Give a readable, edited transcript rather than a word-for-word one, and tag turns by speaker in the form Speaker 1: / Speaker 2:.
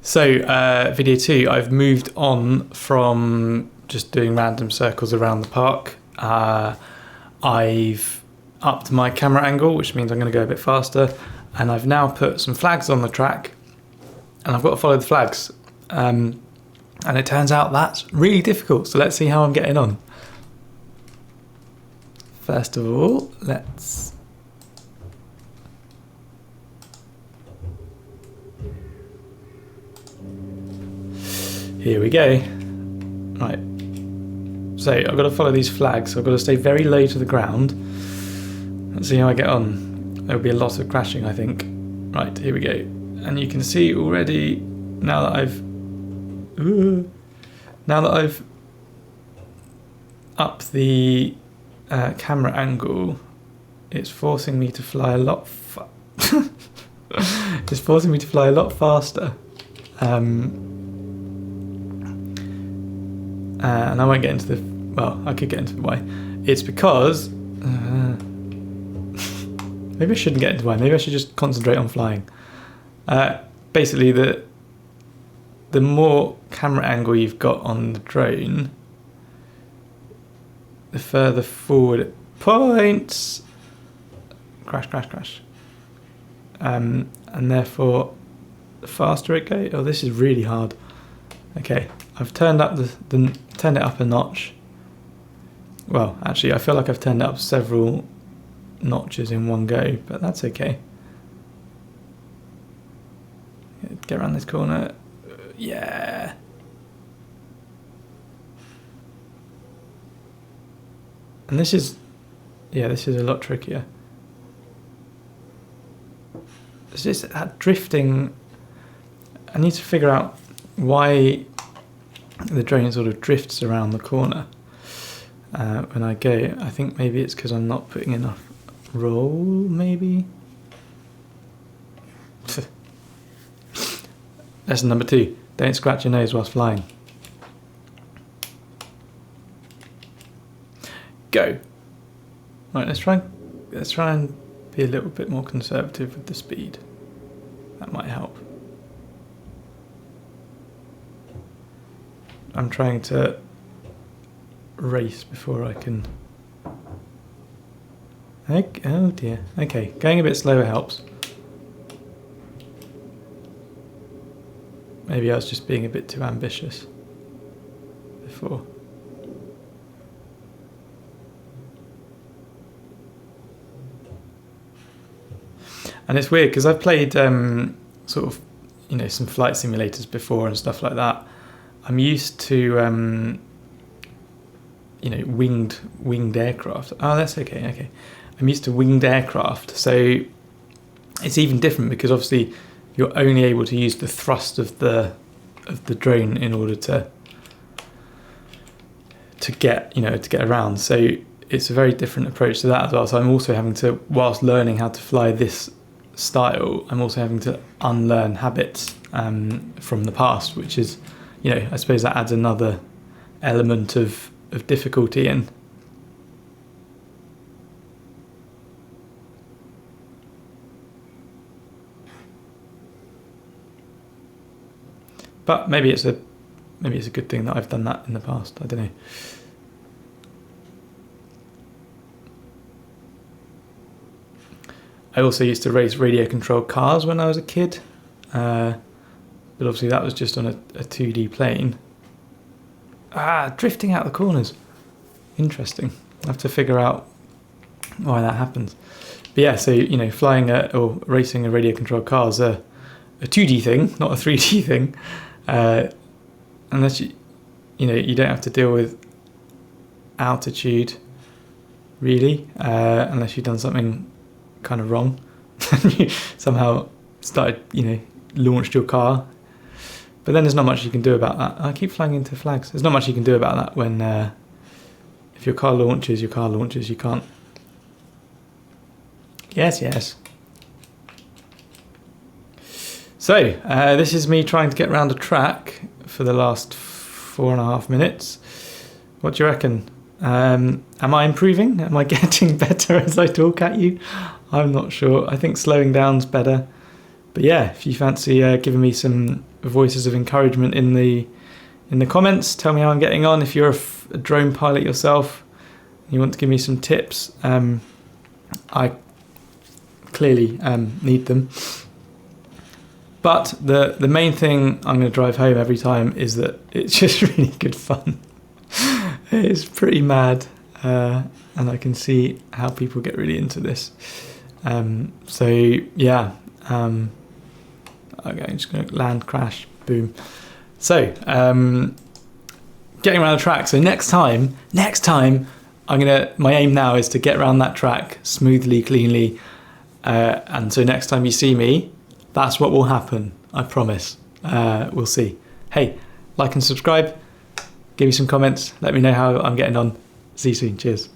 Speaker 1: So video 2, I've moved on from just doing random circles around the park. I've upped my camera angle, which means I'm going to go a bit faster, and I've now put some flags on the track, and I've got to follow the flags. And it turns out that's really difficult, so let's see how I'm getting on. First of all, here we go. Right. So I've got to follow these flags. So I've got to stay very low to the ground. Let's see how I get on. There'll be a lot of crashing, I think. Right, here we go. And you can see already now that I've upped the camera angle, it's forcing me to fly a lot. It's forcing me to fly a lot faster. And I won't get into I could get into why. It's because maybe I shouldn't get into why. Maybe I should just concentrate on flying. Basically, the more camera angle you've got on the drone, the further forward it points. Crash, crash, crash. And therefore, the faster it goes. Oh, this is really hard. Okay, I've turned up turned it up a notch. Well, actually, I feel like I've turned it up several notches in one go, but that's okay. Get around this corner. Yeah. And this is a lot trickier. It's just that drifting. I need to figure out why the drone sort of drifts around the corner when I go. I think maybe it's because I'm not putting enough roll, maybe. Lesson number 2, don't scratch your nose whilst flying. Go. Right, let's try and be a little bit more conservative with the speed. That might help. I'm trying to race before I can. Oh dear. Okay, going a bit slower helps. Maybe I was just being a bit too ambitious before. And it's weird because I've played sort of, some flight simulators before and stuff like that. I'm used to, winged aircraft. Oh, that's okay. Okay, I'm used to winged aircraft, so it's even different because obviously you're only able to use the thrust of the drone in order to get around. So it's a very different approach to that as well. So I'm also having to, whilst learning how to fly this style, I'm also having to unlearn habits from the past, which is, I suppose that adds another element of difficulty in. But maybe it's a good thing that I've done that in the past. I don't know. I also used to race radio-controlled cars when I was a kid, but obviously that was just on a 2D plane. Drifting out the corners. Interesting. I have to figure out why that happens. But yeah, so flying or racing a radio-controlled car is a 2D thing, not a 3D thing. Unless you don't have to deal with altitude, really, unless you've done something kind of wrong. You somehow launched your car. But then there's not much you can do about that. I keep flying into flags. There's not much you can do about that when if your car launches, you can't. Yes. So, this is me trying to get around a track for the last 4.5 minutes. What do you reckon? Am I improving? Am I getting better as I talk at you? I'm not sure. I think slowing down's better. But yeah, if you fancy giving me some voices of encouragement in the comments, tell me how I'm getting on. If you're a drone pilot yourself, you want to give me some tips, I clearly need them. But the main thing I'm going to drive home every time is that it's just really good fun. It's pretty mad, and I can see how people get really into this. So yeah, okay, I'm just going to land, crash, boom. So getting around the track. So next time, my aim now is to get around that track smoothly, cleanly, and so next time you see me, that's what will happen. I promise. We'll see. Hey, like and subscribe. Give me some comments. Let me know how I'm getting on. See you soon. Cheers.